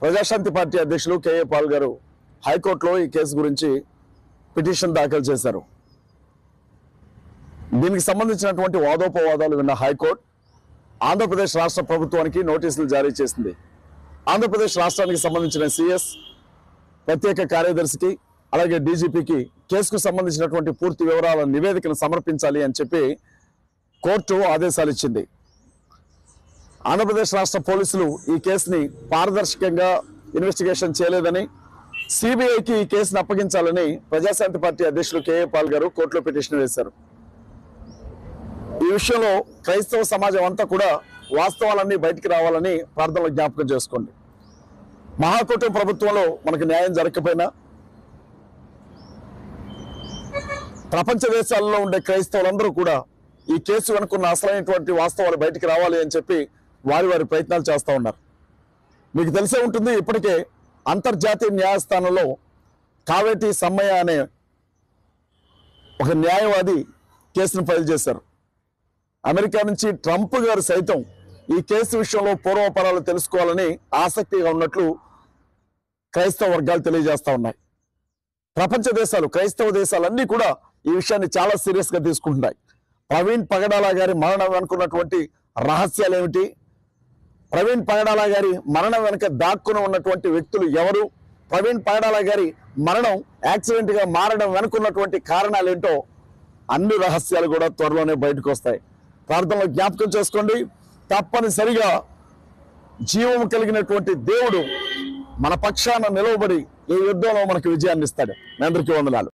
Praja Shanti party అధ్యక్షులు KA Paul గారు హైకోర్టులో ఈ కేసు గురించి పిటిషన్ దాఖలు చేశారు. దీనికి సంబంధించినటువంటి వాదోపవాదాలు విన్న హైకోర్టు ఆంధ్రప్రదేశ్ రాష్ట్ర ప్రభుత్వానికి నోటీసులు జారీ చేసింది. ఆంధ్రప్రదేశ్ రాష్ట్రానికి సంబంధించిన సిఎస్, ప్రత్యేక కార్యదర్శికి అలాగే డీజీపీకి కేసుకు సంబంధించినటువంటి పూర్తి వివరాల నివేదికను సమర్పించాలి అని చెప్పి కోర్టు ఆదేశాలు ఇచ్చింది. ఆంధ్రప్రదేశ్ రాష్ట్ర పోలీసులు ఈ కేసుని పారదర్శకంగా ఇన్వెస్టిగేషన్ చేయలేదని, సిబిఐకి ఈ కేసును అప్పగించాలని ప్రజాశాంతి పార్టీ అధ్యక్షులు కేఏ పాల్ గారు కోర్టులో పిటిషన్ వేశారు. ఈ విషయంలో క్రైస్తవ సమాజం అంతా కూడా వాస్తవాలన్నీ బయటికి రావాలని ప్రార్థనలో జ్ఞాపకం చేసుకోండి. మహాకూటమి ప్రభుత్వంలో మనకు న్యాయం జరగకపోయినా ప్రపంచ దేశాల్లో ఉండే క్రైస్తవులందరూ కూడా ఈ కేసు వెనుకున్న అసలైనటువంటి వాస్తవాలు బయటికి రావాలి అని చెప్పి వారి ప్రయత్నాలు చేస్తూ ఉన్నారు. మీకు తెలిసే ఉంటుంది, ఇప్పటికే అంతర్జాతీయ న్యాయస్థానంలో కావేటి సమ్మయ్య అనే ఒక న్యాయవాది కేసును ఫైల్ చేశారు. అమెరికా నుంచి ట్రంప్ గారు సైతం ఈ కేసు విషయంలో పూర్వపరాలు తెలుసుకోవాలని ఆసక్తిగా ఉన్నట్లు క్రైస్తవ వర్గాలు తెలియజేస్తా ఉన్నాయి. ప్రపంచ దేశాలు, క్రైస్తవ దేశాలన్నీ కూడా ఈ విషయాన్ని చాలా సీరియస్ గా తీసుకుంటున్నాయి. ప్రవీణ్ పగడాల గారి మరణం వెనుకున్నటువంటి రహస్యాలు ఏమిటి, ప్రవీణ్ పగడాల గారి మరణం వెనుక దాక్కుని ఉన్నటువంటి వ్యక్తులు ఎవరు, ప్రవీణ్ పగడాల గారి మరణం యాక్సిడెంట్ గా మారడం వెనుకున్నటువంటి కారణాలు ఏంటో అన్ని రహస్యాలు కూడా త్వరలోనే బయటకు వస్తాయి. ప్రార్థనలో జ్ఞాపకం చేసుకోండి. తప్పనిసరిగా జీవం కలిగినటువంటి దేవుడు మన పక్షాన నిలవబడి ఈ యుద్ధంలో మనకు విజయాన్ని ఇస్తాడు. మీ అందరికీ వందనాలు.